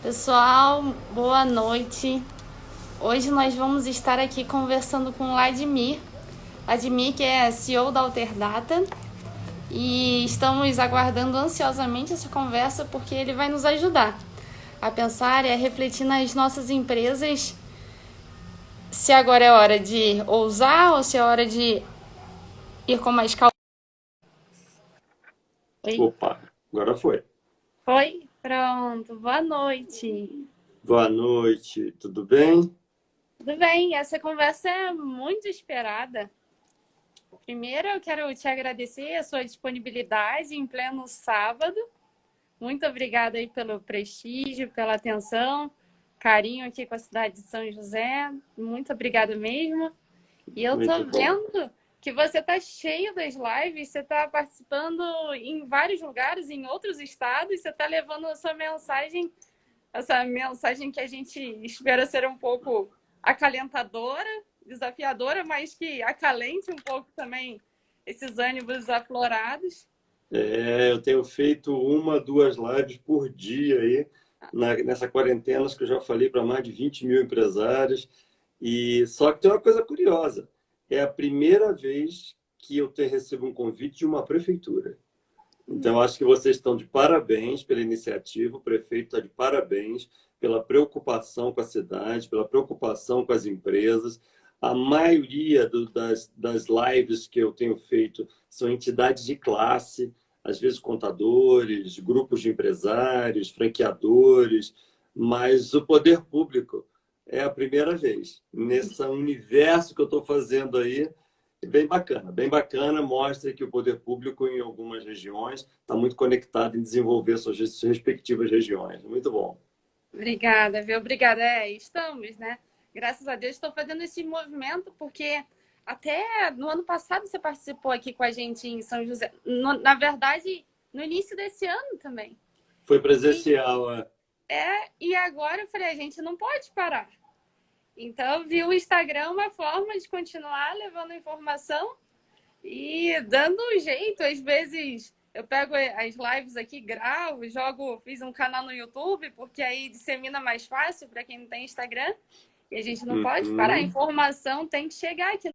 Pessoal, boa noite. Hoje nós vamos estar aqui conversando com o Vladimir. Vladimir, que é CEO da Alterdata, e estamos aguardando ansiosamente essa conversa porque ele vai nos ajudar a pensar e a refletir nas nossas empresas, se agora é hora de ousar ou se é hora de ir com mais calma. Oi? Opa, agora foi. Foi? Pronto. Boa noite. Boa noite, tudo bem? Tudo bem? Essa conversa é muito esperada. Primeiro, eu quero te agradecer a sua disponibilidade em pleno sábado. Muito obrigada aí pelo prestígio, pela atenção, carinho aqui com a cidade de São José. Muito obrigada mesmo. E eu Muito tô bom. vendo que você tá cheio das lives, você tá participando em vários lugares, em outros estados, você tá levando a sua mensagem, essa mensagem que a gente espera ser um pouco acalentadora, desafiadora, mas que acalente um pouco também esses ânimos aflorados. Eu tenho feito uma, duas lives por dia aí, nessa quarentena, acho que eu já falei para mais de 20 mil empresários. E só que tem uma coisa curiosa: é a primeira vez que recebo um convite de uma prefeitura. Então, acho que vocês estão de parabéns pela iniciativa, o prefeito está de parabéns pela preocupação com a cidade, pela preocupação com as empresas. A maioria das lives que eu tenho feito são entidades de classe, às vezes contadores, grupos de empresários, franqueadores, mas o poder público é a primeira vez. Nesse universo que eu estou fazendo aí, bem bacana, mostra que o poder público em algumas regiões está muito conectado em desenvolver suas respectivas regiões. Muito bom. Obrigada, viu? Obrigada. Estamos, né? Graças a Deus estou fazendo esse movimento porque até no ano passado você participou aqui com a gente em São José. Na verdade, no início desse ano também. Foi E, presencial. e agora eu falei, a gente não pode parar. Então, eu vi o Instagram uma forma de continuar levando informação e dando um jeito. Às vezes eu pego as lives aqui, gravo, jogo, fiz um canal no YouTube, porque aí dissemina mais fácil para quem não tem Instagram. E a gente não pode parar. A Uhum, informação tem que chegar aqui.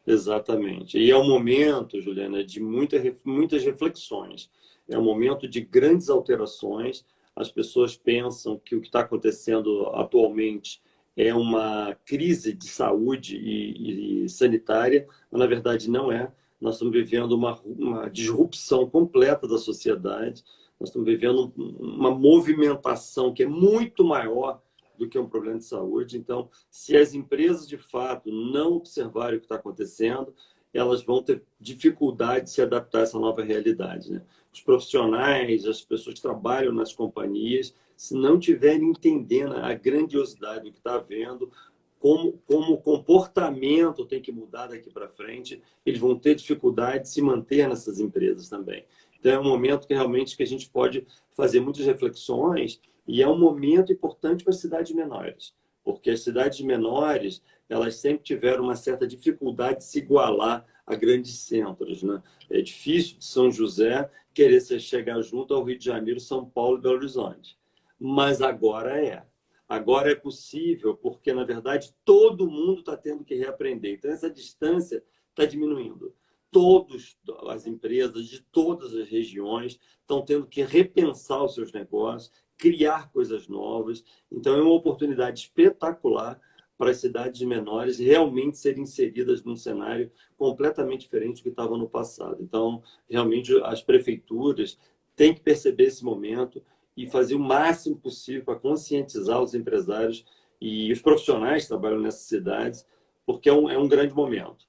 exatamente. E é um momento, Juliana, de muitas reflexões. É um momento de grandes alterações. As pessoas pensam que o que está acontecendo atualmente é uma crise de saúde e sanitária, mas na verdade não é. Nós estamos vivendo uma disrupção completa da sociedade. Nós estamos vivendo uma movimentação que é muito maior do que um problema de saúde. Então, se as empresas de fato não observarem o que está acontecendo, elas vão ter dificuldade de se adaptar a essa nova realidade. Né? Os profissionais, as pessoas que trabalham nas companhias, se não tiverem entendendo a grandiosidade do que está havendo, como o comportamento tem que mudar daqui para frente, eles vão ter dificuldade de se manter nessas empresas também. Então, é um momento que realmente que a gente pode fazer muitas reflexões e é um momento importante para as cidades menores, porque as cidades menores elas sempre tiveram uma certa dificuldade de se igualar a grandes centros. Né? É difícil de São José querer se chegar junto ao Rio de Janeiro, São Paulo e Belo Horizonte. Mas agora é. Agora é possível, porque, na verdade, todo mundo está tendo que reaprender. Então, essa distância está diminuindo. Todas as empresas de todas as regiões estão tendo que repensar os seus negócios, criar coisas novas. Então, é uma oportunidade espetacular para as cidades menores realmente serem inseridas num cenário completamente diferente do que estava no passado. Então, realmente, as prefeituras têm que perceber esse momento e fazer o máximo possível para conscientizar os empresários e os profissionais que trabalham nessas cidades, porque é um grande momento.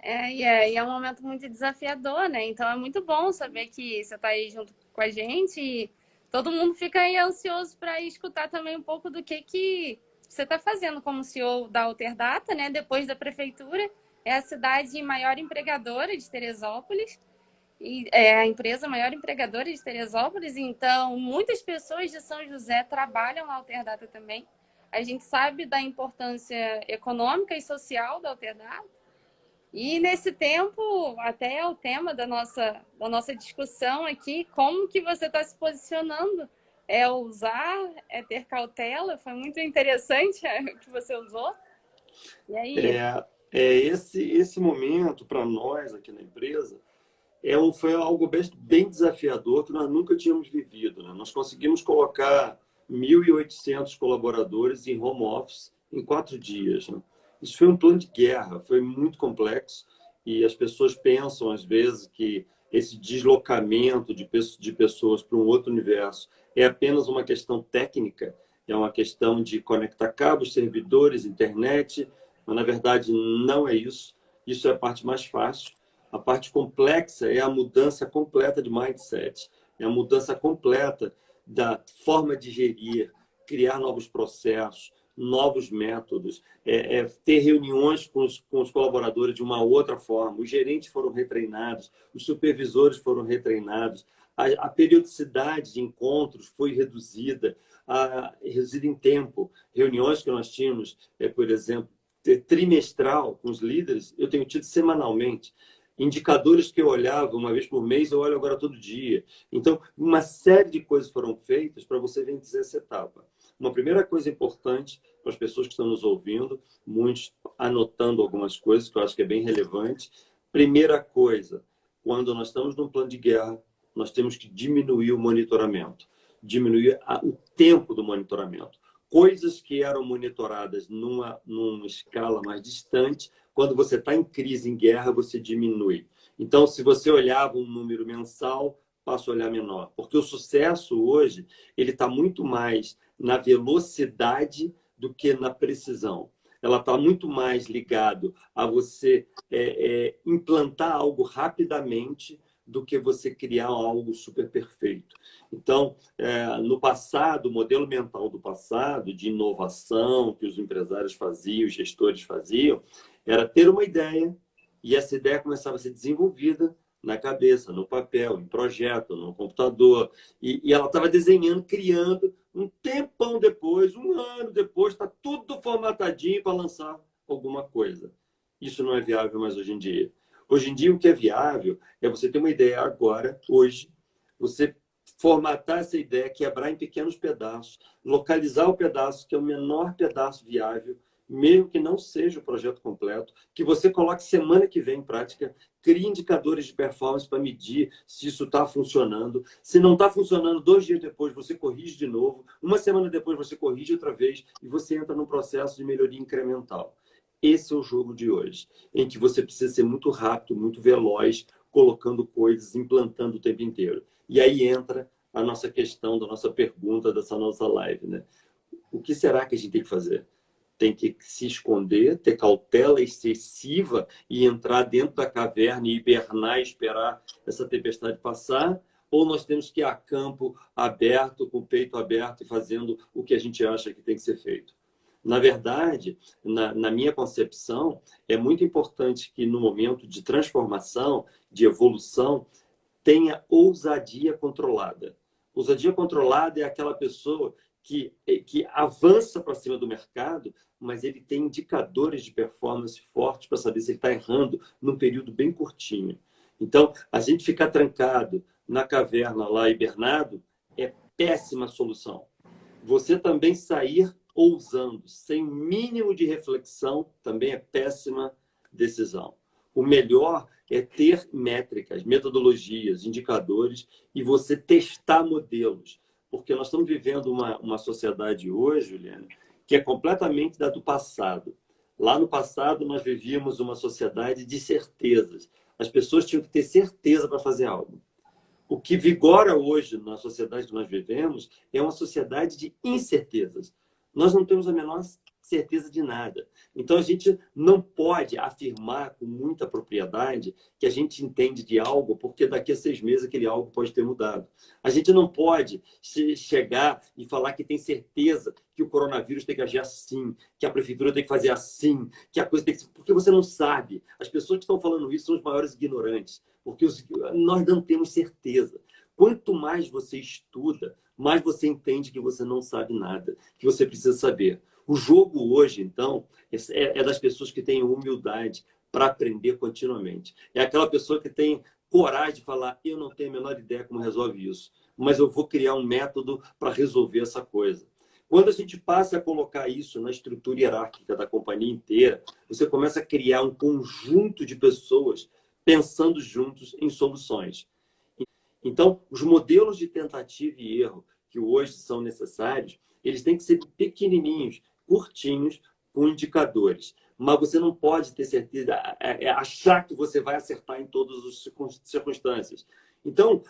E é um momento muito desafiador, né? Então é muito bom saber que você está aí junto com a gente e todo mundo fica aí ansioso para escutar também um pouco do que você está fazendo como CEO da Alterdata, né? Depois da prefeitura, é a cidade maior empregadora de Teresópolis e é a empresa maior empregadora de Teresópolis, então muitas pessoas de São José trabalham na Alterdata também. A gente sabe da importância econômica e social da Alterdata. E nesse tempo, até é o tema da nossa discussão aqui, como que você está se posicionando é ousar, é ter cautela. Foi muito interessante o que você usou. E aí? Esse momento, para nós aqui na empresa, foi algo bem desafiador que nós nunca tínhamos vivido, né? Nós conseguimos colocar 1.800 colaboradores em home office em 4 dias, né? Isso foi um plano de guerra, foi muito complexo e as pessoas pensam, às vezes, que esse deslocamento de pessoas para um outro universo é apenas uma questão técnica, é uma questão de conectar cabos, servidores, internet, mas, na verdade, não é isso. Isso é a parte mais fácil. A parte complexa é a mudança completa de mindset, é a mudança completa da forma de gerir, criar novos processos, novos métodos, ter reuniões com os colaboradores de uma outra forma. Os gerentes foram retreinados, os supervisores foram retreinados, a periodicidade de encontros foi reduzida, reduzida em tempo. Reuniões que nós tínhamos, por exemplo, trimestral com os líderes, eu tenho tido semanalmente. Indicadores que eu olhava uma vez por mês, eu olho agora todo dia. Então, uma série de coisas foram feitas para você vencer essa etapa. Uma primeira coisa importante para as pessoas que estão nos ouvindo, muitos anotando algumas coisas que eu acho que é bem relevante. Primeira coisa, quando nós estamos num plano de guerra, nós temos que diminuir o monitoramento, diminuir o tempo do monitoramento. Coisas que eram monitoradas numa escala mais distante, quando você está em crise, em guerra, você diminui. Então, se você olhava um número mensal, passa a olhar menor. Porque o sucesso hoje, ele está muito mais na velocidade do que na precisão. Ela está muito mais ligado a você implantar algo rapidamente do que você criar algo super perfeito. Então, no passado, o modelo mental do passado, de inovação, que os empresários faziam, os gestores faziam, era ter uma ideia e essa ideia começava a ser desenvolvida na cabeça, no papel, em projeto, no computador. E ela estava desenhando, criando. Um tempão depois, um ano depois, está tudo formatadinho para lançar alguma coisa. Isso não é viável mais hoje em dia. Hoje em dia, o que é viável é você ter uma ideia agora, hoje, você formatar essa ideia, quebrar em pequenos pedaços, localizar o pedaço que é o menor pedaço viável, mesmo que não seja o projeto completo, que você coloque semana que vem em prática, crie indicadores de performance para medir se isso está funcionando. Se não está funcionando, 2 dias depois você corrige de novo, uma semana depois você corrige outra vez e você entra num processo de melhoria incremental. Esse é o jogo de hoje, em que você precisa ser muito rápido, muito veloz, colocando coisas, implantando o tempo inteiro. E aí entra a nossa questão, da nossa pergunta, dessa nossa live, né? O que será que a gente tem que fazer? Tem que se esconder, ter cautela excessiva e entrar dentro da caverna e hibernar e esperar essa tempestade passar? Ou nós temos que ir a campo aberto, com o peito aberto e fazendo o que a gente acha que tem que ser feito? Na verdade, na minha concepção, é muito importante que no momento de transformação, de evolução, tenha ousadia controlada. Ousadia controlada é aquela pessoa que avança para cima do mercado, mas ele tem indicadores de performance fortes para saber se ele está errando num período bem curtinho. Então, a gente ficar trancado na caverna lá, hibernado, é péssima solução. Você também sair ousando, sem mínimo de reflexão, também é péssima decisão. O melhor é ter métricas, metodologias, indicadores e você testar modelos. Porque nós estamos vivendo uma sociedade hoje, Juliana, que é completamente da do passado. Lá no passado, nós vivíamos uma sociedade de certezas. As pessoas tinham que ter certeza para fazer algo. O que vigora hoje na sociedade que nós vivemos é uma sociedade de incertezas. Nós não temos a menor certeza de nada. Então, a gente não pode afirmar com muita propriedade que a gente entende de algo, porque daqui a 6 meses aquele algo pode ter mudado. A gente não pode chegar e falar que tem certeza que o coronavírus tem que agir assim, que a prefeitura tem que fazer assim, que a coisa tem que... Porque você não sabe. As pessoas que estão falando isso são os maiores ignorantes, porque nós não temos certeza. Quanto mais você estuda, mais você entende que você não sabe nada, que você precisa saber. O jogo hoje, então, é das pessoas que têm humildade para aprender continuamente. É aquela pessoa que tem coragem de falar, eu não tenho a menor ideia como resolve isso, mas eu vou criar um método para resolver essa coisa. Quando a gente passa a colocar isso na estrutura hierárquica da companhia inteira, você começa a criar um conjunto de pessoas pensando juntos em soluções. Então, os modelos de tentativa e erro que hoje são necessários, eles têm que ser pequenininhos, curtinhos, com indicadores. Mas você não pode ter certeza, achar que você vai acertar em todas as circunstâncias. Então,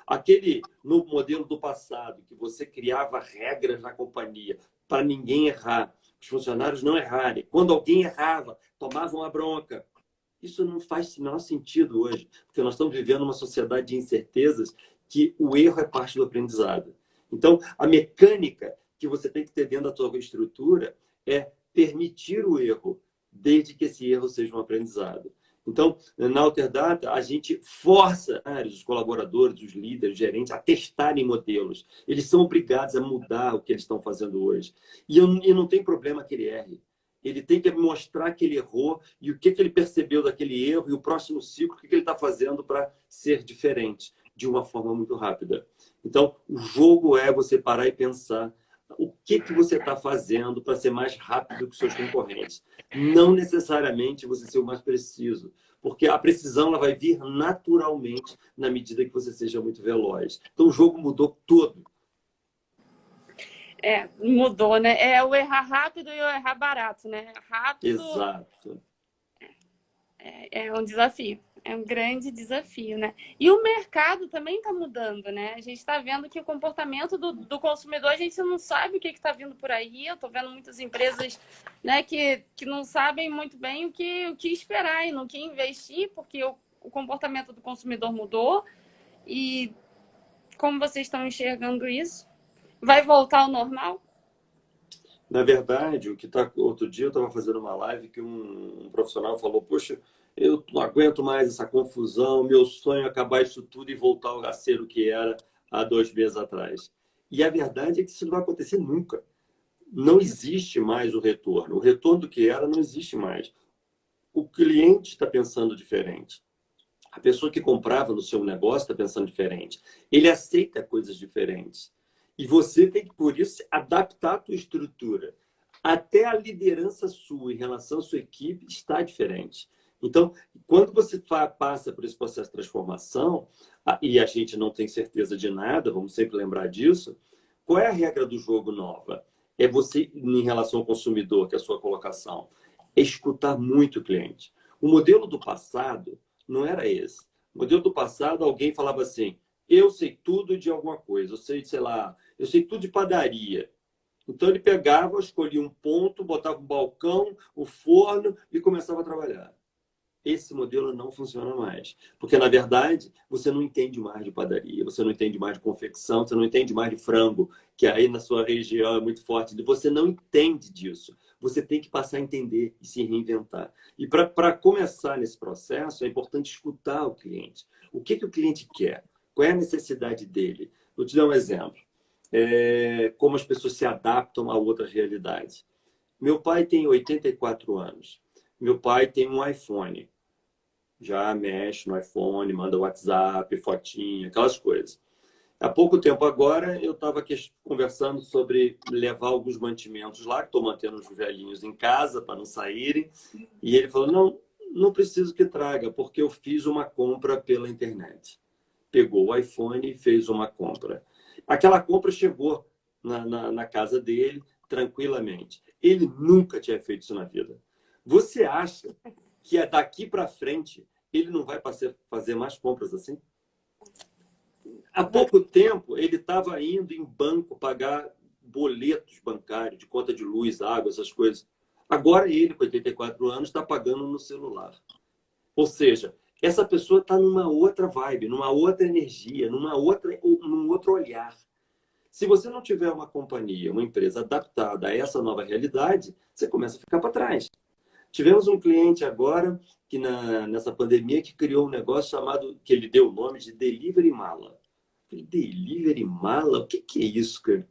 no modelo do passado, que você criava regras na companhia para ninguém errar, os funcionários não errarem. Quando alguém errava, tomavam a bronca. Isso não faz o menor sentido hoje, porque nós estamos vivendo uma sociedade de incertezas que o erro é parte do aprendizado. Então, a mecânica que você tem que ter dentro da sua estrutura é permitir o erro, desde que esse erro seja um aprendizado. Então, na Alterdata, a gente força os colaboradores, os líderes, os gerentes a testarem modelos. Eles são obrigados a mudar o que eles estão fazendo hoje. E não tem problema que ele erre. Ele tem que mostrar que ele errou e o que ele percebeu daquele erro e o próximo ciclo, o que ele está fazendo para ser diferente de uma forma muito rápida. Então, o jogo é você parar e pensar o que você está fazendo para ser mais rápido que os seus concorrentes. Não necessariamente você ser o mais preciso, porque a precisão ela vai vir naturalmente na medida que você seja muito veloz. Então, o jogo mudou todo. Mudou, né? É o errar rápido e o errar barato, né? Rápido. Exato. É um desafio. É um grande desafio, né? E o mercado também está mudando, né? A gente está vendo que o comportamento do consumidor, a gente não sabe o que está vindo por aí. Eu estou vendo muitas empresas, né, que não sabem muito bem o que esperar e no que investir, porque o comportamento do consumidor mudou. E como vocês estão enxergando isso? Vai voltar ao normal? Na verdade, outro dia eu estava fazendo uma live que um profissional falou: Poxa, eu não aguento mais essa confusão, meu sonho é acabar isso tudo e voltar a ser o que era há 2 meses atrás. E a verdade é que isso não vai acontecer nunca. Não existe mais o retorno. O retorno do que era não existe mais. O cliente está pensando diferente. A pessoa que comprava no seu negócio está pensando diferente. Ele aceita coisas diferentes. E você tem que, por isso, adaptar a tua estrutura. Até a liderança sua em relação à sua equipe está diferente. Então, quando você passa por esse processo de transformação, e a gente não tem certeza de nada, vamos sempre lembrar disso, qual é a regra do jogo nova? É você, em relação ao consumidor, que é a sua colocação, é escutar muito o cliente. O modelo do passado não era esse. O modelo do passado, alguém falava assim: eu sei tudo de alguma coisa, eu sei lá, eu sei tudo de padaria. Então ele pegava, escolhia um ponto, botava um balcão, o forno e começava a trabalhar. Esse modelo não funciona mais. Porque, na verdade, você não entende mais de padaria, você não entende mais de confecção, você não entende mais de frango, que aí na sua região é muito forte. Você não entende disso. Você tem que passar a entender e se reinventar. E para começar nesse processo, é importante escutar o cliente. O que o cliente quer? Qual é a necessidade dele? Vou te dar um exemplo. Como as pessoas se adaptam a outras realidades. Meu pai tem 84 anos. Meu pai tem um iPhone. Já mexe no iPhone, manda WhatsApp, fotinha, aquelas coisas. Há pouco tempo agora, eu estava conversando sobre levar alguns mantimentos lá, que estou mantendo os velhinhos em casa para não saírem. E ele falou: não preciso que traga, porque eu fiz uma compra pela internet. Pegou o iPhone e fez uma compra. Aquela compra chegou na casa dele tranquilamente. Ele nunca tinha feito isso na vida. Você acha que daqui para frente ele não vai fazer mais compras assim? Há pouco tempo ele estava indo em banco pagar boletos bancários de conta de luz, água, essas coisas. Agora ele, com 84 anos, está pagando no celular. Ou seja, essa pessoa está numa outra vibe, numa outra energia, num outro olhar. Se você não tiver uma companhia, uma empresa adaptada a essa nova realidade, você começa a ficar para trás. Tivemos um cliente agora que nessa pandemia que criou um negócio chamado, que ele deu o nome de Delivery Mala. Delivery Mala? O que é isso, cara?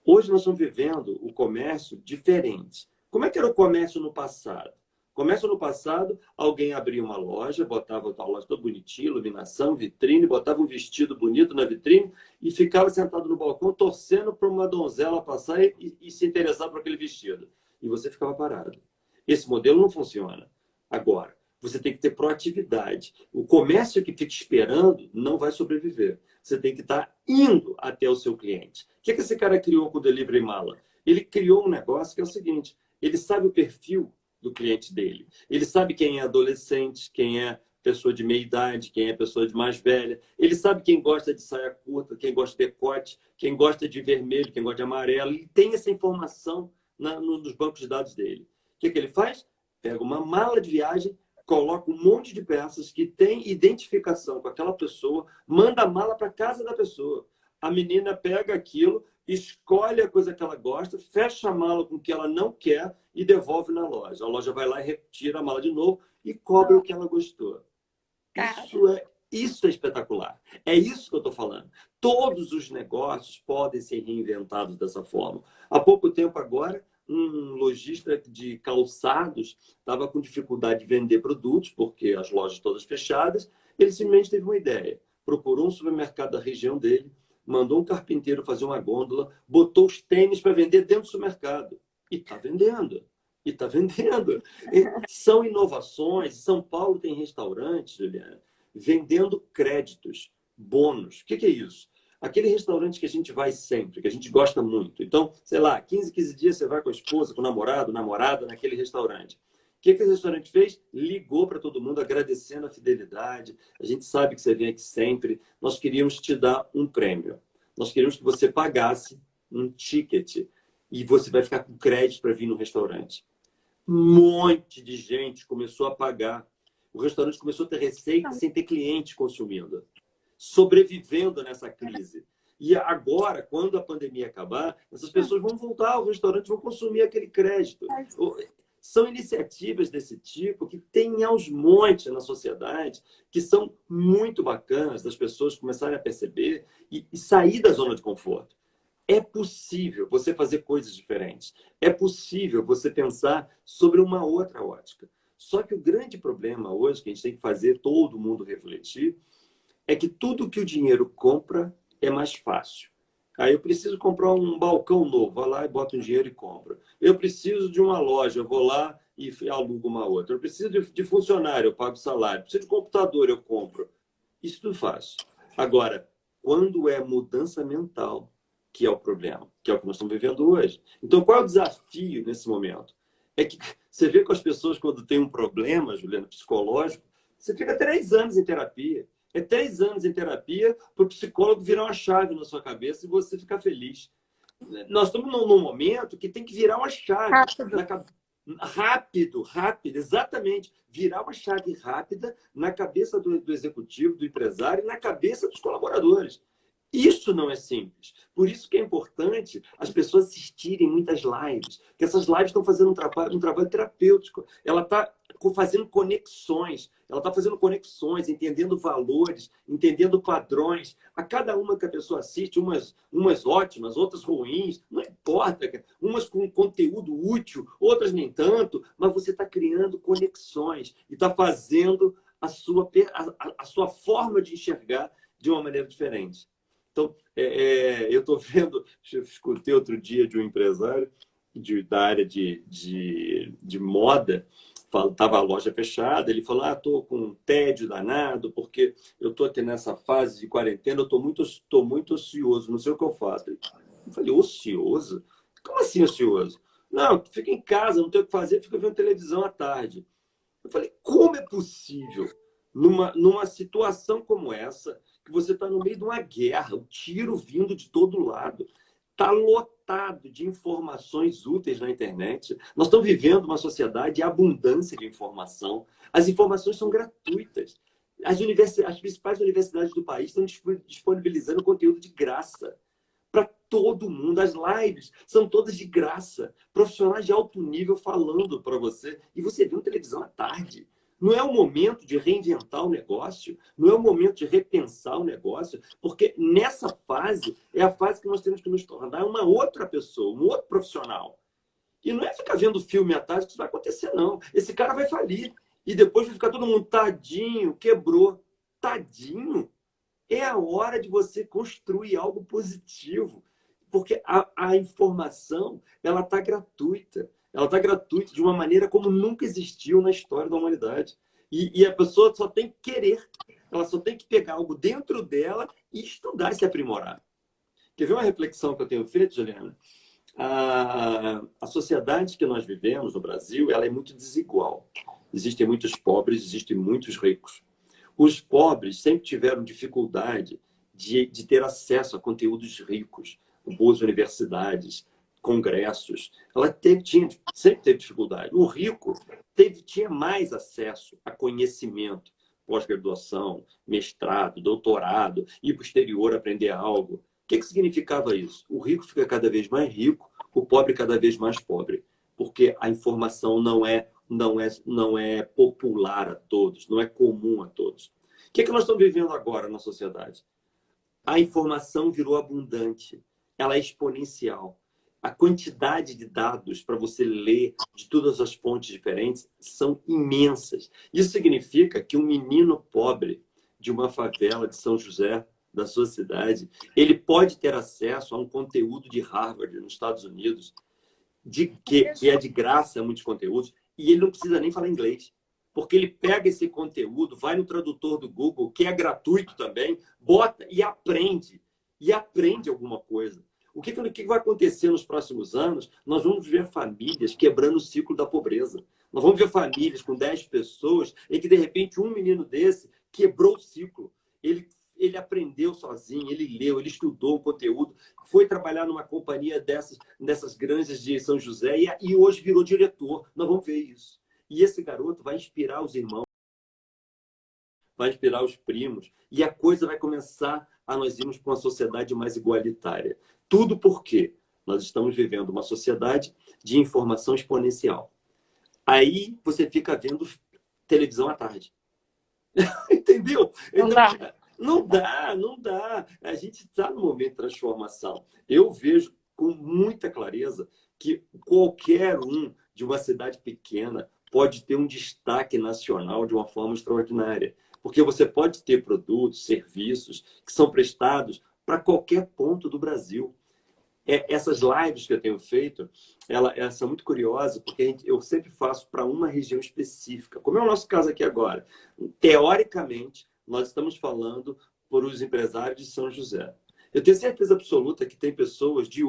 Hoje nós estamos vivendo o comércio diferente. Como é que era o comércio no passado? Começa no passado, alguém abria uma loja, botava a loja toda bonitinha, iluminação, vitrine, botava um vestido bonito na vitrine e ficava sentado no balcão torcendo para uma donzela passar e se interessar por aquele vestido. E você ficava parado. Esse modelo não funciona. Agora, você tem que ter proatividade. O comércio que fica esperando não vai sobreviver. Você tem que estar indo até o seu cliente. O que esse cara criou com o Delivery Mala? Ele criou um negócio que é o seguinte, ele sabe o perfil do cliente dele. Ele sabe quem é adolescente, quem é pessoa de meia idade, quem é pessoa de mais velha. Ele sabe quem gosta de saia curta, quem gosta de decote, quem gosta de vermelho, quem gosta de amarelo. Ele tem essa informação nos bancos de dados dele. O que ele faz? Pega uma mala de viagem, coloca um monte de peças que tem identificação com aquela pessoa, manda a mala para casa da pessoa. A menina pega aquilo, escolhe a coisa que ela gosta, fecha a mala com o que ela não quer e devolve na loja. A loja vai lá e retira a mala de novo e cobra o que ela gostou. Isso é espetacular. É isso que eu estou falando. Todos os negócios podem ser reinventados dessa forma. Há pouco tempo agora, um lojista de calçados estava com dificuldade de vender produtos, porque as lojas todas fechadas. Ele simplesmente teve uma ideia. Procurou um supermercado da região dele, mandou um carpinteiro fazer uma gôndola, botou os tênis para vender dentro do supermercado. E está vendendo. E está vendendo. São inovações. São Paulo tem restaurantes, Juliana, vendendo créditos, bônus. O que é isso? Aquele restaurante que a gente vai sempre, que a gente gosta muito. Então, sei lá, 15 dias você vai com a esposa, com o namorado, namorada, naquele restaurante. O que esse restaurante fez? Ligou para todo mundo agradecendo a fidelidade. A gente sabe que você vem aqui sempre. Nós queríamos te dar um prêmio. Nós queríamos que você pagasse um ticket e você vai ficar com crédito para vir no restaurante. Um monte de gente começou a pagar. O restaurante começou a ter receita sem ter cliente consumindo, sobrevivendo nessa crise. E agora, quando a pandemia acabar, essas pessoas vão voltar ao restaurante, vão consumir aquele crédito. São iniciativas desse tipo que tem aos montes na sociedade, que são muito bacanas das pessoas começarem a perceber e sair da zona de conforto. É possível você fazer coisas diferentes. É possível você pensar sobre uma outra ótica. Só que o grande problema hoje, que a gente tem que fazer todo mundo refletir, é que tudo que o dinheiro compra é mais fácil. Aí eu preciso comprar um balcão novo, vou lá e boto um dinheiro e compro. Eu preciso de uma loja, eu vou lá e alugo uma outra. Eu preciso de funcionário, eu pago salário. Eu preciso de computador, eu compro. Isso tudo fácil. Agora, quando é mudança mental, que é o problema, que é o que nós estamos vivendo hoje. Então, qual é o desafio nesse momento? É que você vê com as pessoas quando tem um problema, Juliana, psicológico, você fica 3 anos em terapia. É 3 anos em terapia para o psicólogo virar uma chave na sua cabeça e você ficar feliz. Nós estamos num momento que tem que virar uma chave. Rápido, exatamente. Virar uma chave rápida na cabeça do executivo, do empresário e na cabeça dos colaboradores. Isso não é simples. Por isso que é importante as pessoas assistirem muitas lives. Porque essas lives estão fazendo um trabalho terapêutico. Ela está fazendo conexões. Ela está fazendo conexões, entendendo valores, entendendo padrões. A cada uma que a pessoa assiste, umas ótimas, outras ruins, não importa. Umas com conteúdo útil, outras nem tanto. Mas você está criando conexões e está fazendo a sua forma de enxergar de uma maneira diferente. Então, eu estou vendo, eu escutei outro dia de um empresário da área de moda, estava a loja fechada, ele falou, estou com um tédio danado, porque eu estou aqui nessa fase de quarentena, eu estou muito ocioso, não sei o que eu faço. Eu falei, ocioso? Como assim ocioso? Não, fica em casa, não tem o que fazer, fica vendo televisão à tarde. Eu falei, como é possível, numa situação como essa, que você está no meio de uma guerra, o tiro vindo de todo lado, está lotado de informações úteis na internet. Nós estamos vivendo uma sociedade de abundância de informação. As informações são gratuitas. As principais universidades do país estão disponibilizando conteúdo de graça para todo mundo. As lives são todas de graça. Profissionais de alto nível falando para você. E você vê uma televisão à tarde. Não é o momento de reinventar o negócio, não é o momento de repensar o negócio, porque nessa fase é a fase que nós temos que nos tornar uma outra pessoa, um outro profissional. E não é ficar vendo filme à tarde que isso vai acontecer, não. Esse cara vai falir. E depois vai ficar todo mundo, tadinho, quebrou. Tadinho. É a hora de você construir algo positivo. Porque a informação, ela está gratuita. Ela está gratuita de uma maneira como nunca existiu na história da humanidade. E a pessoa só tem que querer. Ela só tem que pegar algo dentro dela e estudar e se aprimorar. Quer ver uma reflexão que eu tenho feito, Juliana? A sociedade que nós vivemos no Brasil, ela é muito desigual. Existem muitos pobres, existem muitos ricos. Os pobres sempre tiveram dificuldade de ter acesso a conteúdos ricos, boas universidades, congressos. Sempre teve dificuldade. O rico tinha mais acesso a conhecimento, pós-graduação, mestrado, doutorado, ir para o exterior aprender algo. O que significava isso? O rico fica cada vez mais rico, o pobre cada vez mais pobre, porque a informação não é popular a todos, não é comum a todos. O que nós estamos vivendo agora na sociedade? A informação virou abundante, ela é exponencial. A quantidade de dados para você ler de todas as fontes diferentes são imensas. Isso significa que um menino pobre de uma favela de São José, da sua cidade, ele pode ter acesso a um conteúdo de Harvard, nos Estados Unidos, que é de graça, muitos conteúdos, e ele não precisa nem falar inglês. Porque ele pega esse conteúdo, vai no tradutor do Google, que é gratuito também, bota e aprende. E aprende alguma coisa. O que vai acontecer nos próximos anos? Nós vamos ver famílias quebrando o ciclo da pobreza. Nós vamos ver famílias com 10 pessoas em que, de repente, um menino desse quebrou o ciclo. Ele aprendeu sozinho, ele leu, ele estudou o conteúdo, foi trabalhar numa companhia dessas grandes de São José e hoje virou diretor. Nós vamos ver isso. E esse garoto vai inspirar os irmãos, vai inspirar os primos, e a coisa vai começar a nós irmos para uma sociedade mais igualitária. Tudo porque nós estamos vivendo uma sociedade de informação exponencial. Aí você fica vendo televisão à tarde. Entendeu? Não Então, dá. não dá. A gente está no momento de transformação. Eu vejo com muita clareza que qualquer um de uma cidade pequena pode ter um destaque nacional de uma forma extraordinária. Porque você pode ter produtos, serviços que são prestados para qualquer ponto do Brasil. Essas lives que eu tenho feito, elas são muito curiosas, porque eu sempre faço para uma região específica, como é o nosso caso aqui agora. Teoricamente, nós estamos falando por os empresários de São José. Eu tenho certeza absoluta que tem pessoas de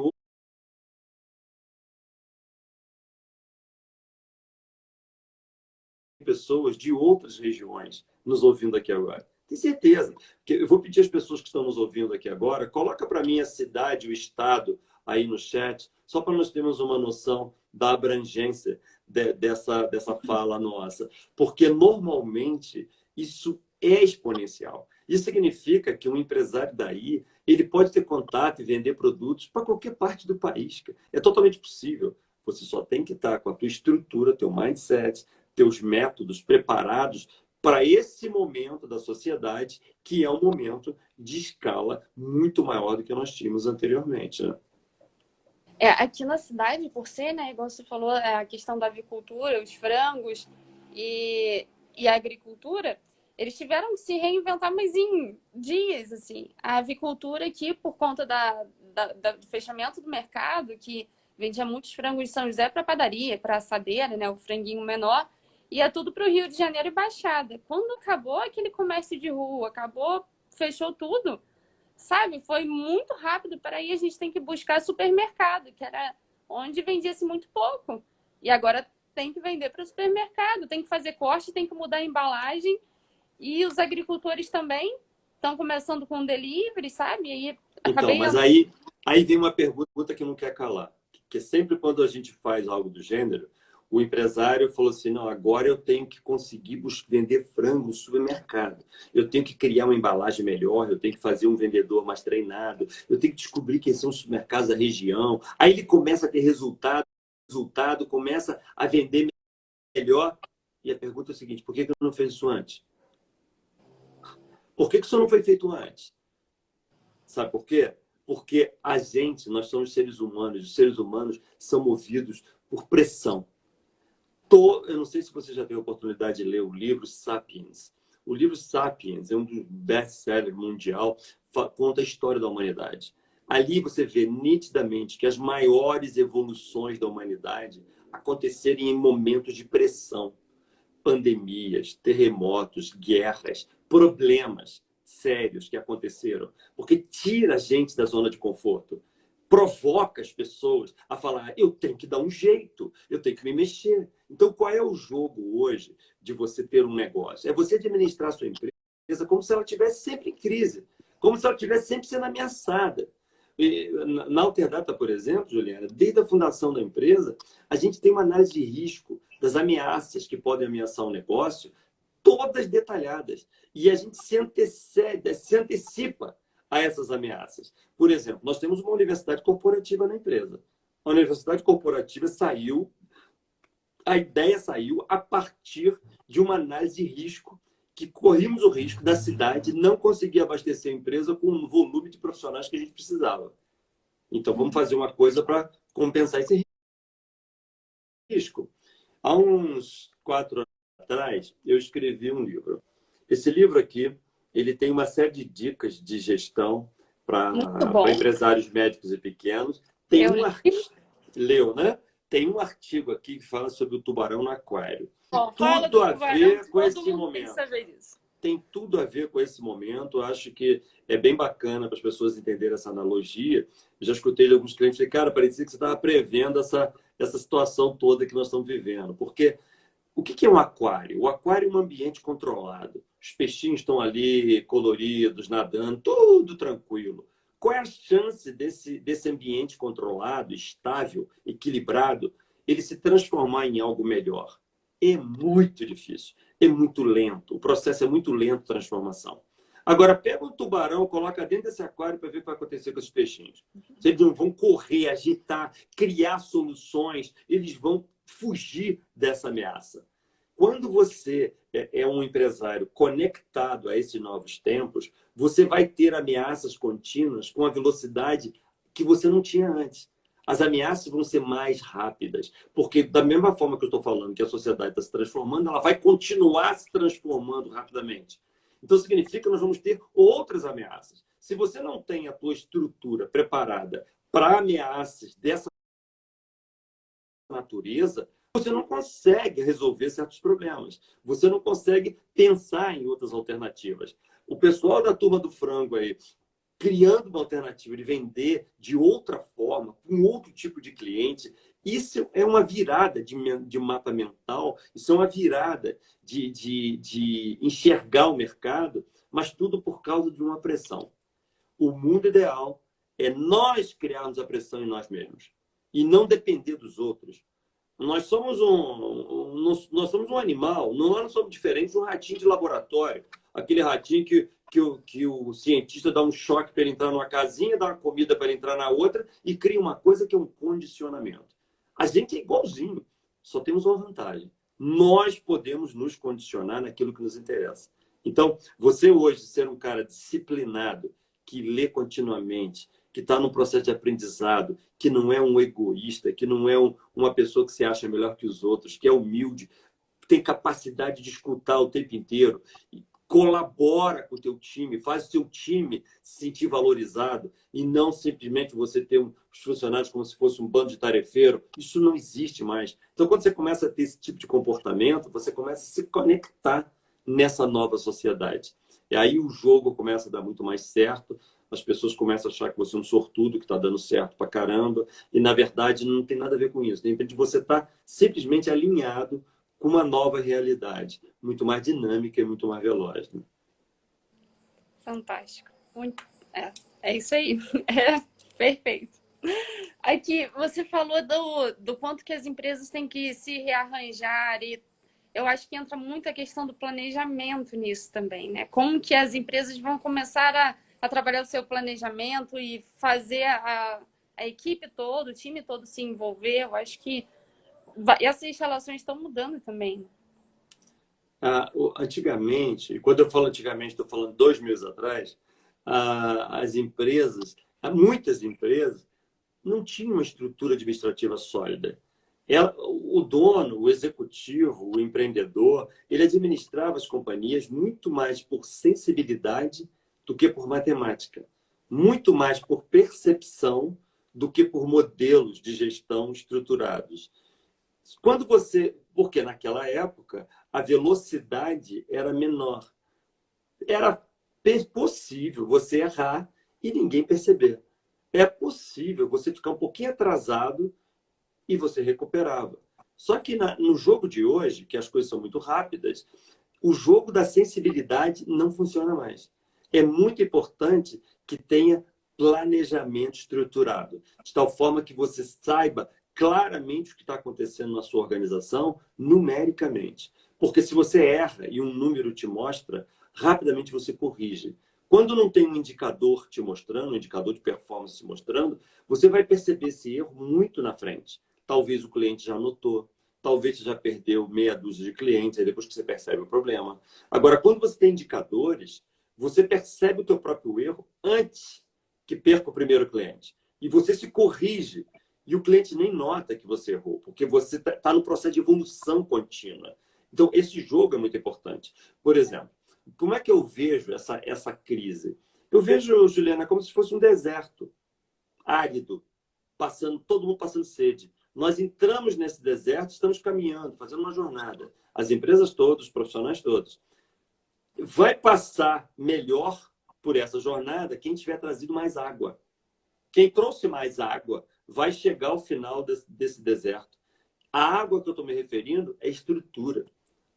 outras regiões nos ouvindo aqui agora. Tenho certeza. Eu vou pedir às pessoas que estão nos ouvindo aqui agora, coloca para mim a cidade, o estado aí no chat, só para nós termos uma noção da abrangência dessa fala nossa. Porque normalmente isso é exponencial. Isso significa que um empresário daí, ele pode ter contato e vender produtos para qualquer parte do país. É totalmente possível. Você só tem que estar com a tua estrutura, teu mindset, teus métodos preparados para esse momento da sociedade, que é um momento de escala muito maior do que nós tínhamos anteriormente, né? Aqui na cidade, por ser, né, igual você falou, a questão da avicultura, os frangos e a agricultura, eles tiveram que se reinventar, mas em dias, assim. A avicultura aqui, por conta do fechamento do mercado, que vendia muitos frangos de São José para padaria, para assadeira, né, o franguinho menor, ia tudo para o Rio de Janeiro e Baixada. Quando acabou aquele comércio de rua, fechou tudo, sabe? Foi muito rápido. Para aí a gente tem que buscar supermercado, que era onde vendia-se muito pouco. E agora tem que vender para o supermercado, tem que fazer corte, tem que mudar a embalagem. E os agricultores também estão começando com delivery, sabe? E aí Então, acabei... mas aí vem uma pergunta que não quer calar. Que sempre quando a gente faz algo do gênero, o empresário falou assim, não, agora eu tenho que conseguir vender frango no supermercado. Eu tenho que criar uma embalagem melhor, eu tenho que fazer um vendedor mais treinado, eu tenho que descobrir quem são os supermercados da região. Aí ele começa a ter resultado, começa a vender melhor. E a pergunta é a seguinte, por que eu não fez isso antes? Por que isso não foi feito antes? Sabe por quê? Porque nós somos seres humanos, os seres humanos são movidos por pressão. Eu não sei se você já teve a oportunidade de ler o livro Sapiens. O livro Sapiens é um dos best-sellers mundial, conta a história da humanidade. Ali você vê nitidamente que as maiores evoluções da humanidade aconteceram em momentos de pressão. Pandemias, terremotos, guerras, problemas sérios que aconteceram. Porque tira a gente da zona de conforto. Provoca as pessoas a falar, eu tenho que dar um jeito, eu tenho que me mexer. Então, qual é o jogo hoje de você ter um negócio? É você administrar a sua empresa como se ela estivesse sempre em crise, como se ela estivesse sempre sendo ameaçada. Na Alterdata, por exemplo, Juliana, desde a fundação da empresa, a gente tem uma análise de risco das ameaças que podem ameaçar o negócio, todas detalhadas. E a gente se antecipa a essas ameaças. Por exemplo, nós temos uma universidade corporativa na empresa. A universidade corporativa a ideia saiu a partir de uma análise de risco, que corrimos o risco da cidade não conseguir abastecer a empresa com o volume de profissionais que a gente precisava. Então, vamos fazer uma coisa para compensar esse risco. Há uns 4 anos atrás, eu escrevi um livro. Esse livro aqui, ele tem uma série de dicas de gestão Muito para bom. empresários médicos e pequenos. Tem Eu um li. leu, né? Tem um artigo aqui que fala sobre o tubarão no aquário. Tem Bom, fala tudo do a tubarão, ver com todo esse mundo tem que momento. saber disso. Tem tudo a ver com esse momento. Eu acho que é bem bacana para as pessoas entenderem essa analogia. Eu já escutei de alguns clientes e cara, parecia que você estava prevendo essa situação toda que nós estamos vivendo. Porque o que é um aquário? O aquário é um ambiente controlado. Os peixinhos estão ali coloridos, nadando, tudo tranquilo. Qual é a chance desse ambiente controlado, estável, equilibrado, ele se transformar em algo melhor? É muito difícil, é muito lento. O processo é muito lento de transformação. Agora, pega um tubarão, coloca dentro desse aquário para ver o que vai acontecer com esses peixinhos. Eles não vão correr, agitar, criar soluções, eles vão fugir dessa ameaça. Quando você é um empresário conectado a esses novos tempos, você vai ter ameaças contínuas com a velocidade que você não tinha antes. As ameaças vão ser mais rápidas, porque da mesma forma que eu estou falando que a sociedade está se transformando, ela vai continuar se transformando rapidamente. Então, significa que nós vamos ter outras ameaças. Se você não tem a tua estrutura preparada para ameaças dessa natureza, você não consegue resolver certos problemas. Você não consegue pensar em outras alternativas. O pessoal da turma do frango aí, criando uma alternativa de vender de outra forma, com outro tipo de cliente, isso é uma virada de mapa mental, isso é uma virada de enxergar o mercado, mas tudo por causa de uma pressão. O mundo ideal é nós criarmos a pressão em nós mesmos e não depender dos outros. Nós somos um animal, nós não somos diferentes de um ratinho de laboratório. Aquele ratinho que o cientista dá um choque para ele entrar numa casinha, dá uma comida para ele entrar na outra e cria uma coisa que é um condicionamento. A gente é igualzinho, só temos uma vantagem. Nós podemos nos condicionar naquilo que nos interessa. Então, você hoje ser um cara disciplinado, que lê continuamente, que está no processo de aprendizado, que não é um egoísta, que não é uma pessoa que se acha melhor que os outros, que é humilde, tem capacidade de escutar o tempo inteiro, colabora com o teu time, faz o seu time se sentir valorizado e não simplesmente você ter os funcionários como se fosse um bando de tarefeiro. Isso não existe mais. Então, quando você começa a ter esse tipo de comportamento, você começa a se conectar nessa nova sociedade. E aí o jogo começa a dar muito mais certo, as pessoas começam a achar que você é um sortudo, que está dando certo pra caramba, e na verdade não tem nada a ver com isso. De repente você está simplesmente alinhado com uma nova realidade, muito mais dinâmica e muito mais veloz. Né? Fantástico. Muito. É isso aí. É perfeito. Aqui, você falou do ponto que as empresas têm que se rearranjar e eu acho que entra muito a questão do planejamento nisso também, né? Como que as empresas vão começar a trabalhar o seu planejamento e fazer a equipe toda, o time todo se envolver. Eu acho que essas instalações estão mudando também. Antigamente, e quando eu falo antigamente, estou falando 2 meses atrás, as empresas Muitas empresas não tinham uma estrutura administrativa sólida. O dono, o executivo, o empreendedor, ele administrava as companhias muito mais por sensibilidade do que por matemática, muito mais por percepção do que por modelos de gestão estruturados. Porque naquela época a velocidade era menor, era possível você errar e ninguém perceber. É possível você ficar um pouquinho atrasado e você recuperava. Só que no jogo de hoje, que as coisas são muito rápidas, o jogo da sensibilidade não funciona mais. É muito importante que tenha planejamento estruturado, de tal forma que você saiba claramente o que está acontecendo na sua organização, numericamente. Porque se você erra e um número te mostra, rapidamente você corrige. Quando não tem um indicador te mostrando, um indicador de performance te mostrando, você vai perceber esse erro muito na frente. Talvez o cliente já notou, talvez você já perdeu meia dúzia de clientes, aí depois que você percebe o problema. Agora, quando você tem indicadores, você percebe o teu próprio erro antes que perca o primeiro cliente. E você se corrige. E o cliente nem nota que você errou, porque você está no processo de evolução contínua. Então, esse jogo é muito importante. Por exemplo, como é que eu vejo essa crise? Eu vejo, Juliana, como se fosse um deserto árido, todo mundo passando sede. Nós entramos nesse deserto, estamos caminhando, fazendo uma jornada. As empresas todas, os profissionais todos. Vai passar melhor por essa jornada quem tiver trazido mais água. Quem trouxe mais água vai chegar ao final desse deserto. A água que eu estou me referindo é estrutura.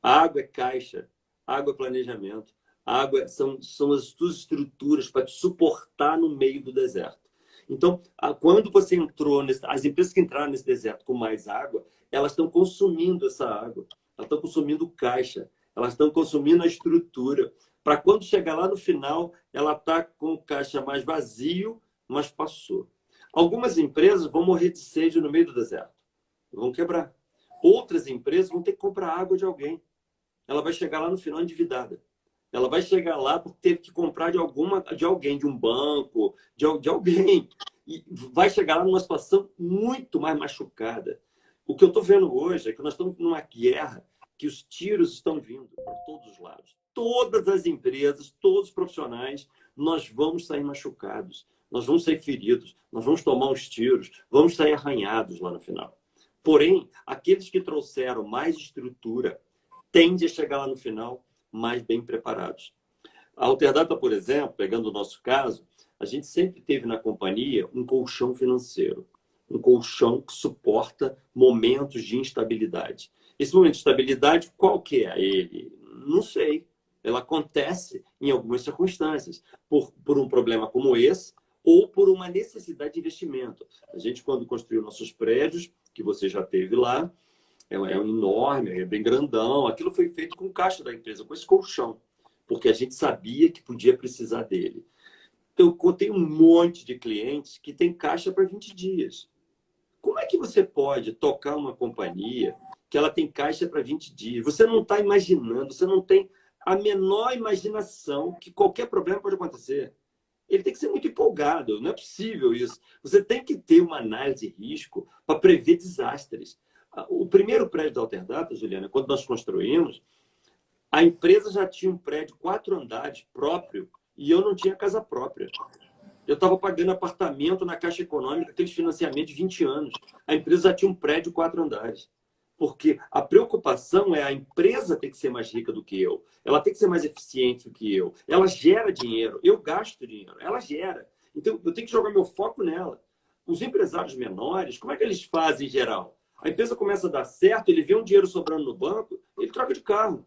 A água é caixa, a água é planejamento. A água são as tuas estruturas para te suportar no meio do deserto. Então, quando você entrou, as empresas que entraram nesse deserto com mais água, elas estão consumindo essa água, elas estão consumindo caixa, elas estão consumindo a estrutura. Para quando chegar lá no final, ela está com o caixa mais vazio, mas passou. Algumas empresas vão morrer de sede no meio do deserto, vão quebrar. Outras empresas vão ter que comprar água de alguém. Ela vai chegar lá no final endividada. Ela vai chegar lá porque teve que comprar de alguém, de um banco, de alguém. E vai chegar lá numa situação muito mais machucada. O que eu estou vendo hoje é que nós estamos numa guerra que os tiros estão vindo por todos os lados. Todas as empresas, todos os profissionais, nós vamos sair machucados, nós vamos sair feridos, nós vamos tomar uns tiros, vamos sair arranhados lá no final. Porém, aqueles que trouxeram mais estrutura tendem a chegar lá no final mais bem preparados. A Alterdata, por exemplo, pegando o nosso caso, a gente sempre teve na companhia um colchão financeiro, um colchão que suporta momentos de instabilidade. Esse momento de estabilidade, qual que é ele? Não sei. Ela acontece em algumas circunstâncias, por um problema como esse, ou por uma necessidade de investimento. A gente, quando construiu nossos prédios, que você já teve lá, é um enorme, é bem grandão. Aquilo foi feito com o caixa da empresa, com esse colchão, porque a gente sabia que podia precisar dele. Eu contei um monte de clientes que tem caixa para 20 dias. Como é que você pode tocar uma companhia que ela tem caixa para 20 dias? Você não está imaginando, você não tem a menor imaginação que qualquer problema pode acontecer. Ele tem que ser muito empolgado, não é possível isso. Você tem que ter uma análise de risco para prever desastres. O primeiro prédio da Alterdata, Juliana, quando nós construímos, a empresa já tinha um prédio 4 andares próprio e eu não tinha casa própria. Eu estava pagando apartamento na Caixa Econômica, aqueles financiamentos de 20 anos. A empresa já tinha um prédio 4 andares. Porque a preocupação é a empresa ter que ser mais rica do que eu. Ela tem que ser mais eficiente do que eu. Ela gera dinheiro. Eu gasto dinheiro. Ela gera. Então, eu tenho que jogar meu foco nela. Os empresários menores, como é que eles fazem em geral? A empresa começa a dar certo, ele vê um dinheiro sobrando no banco, ele troca de carro.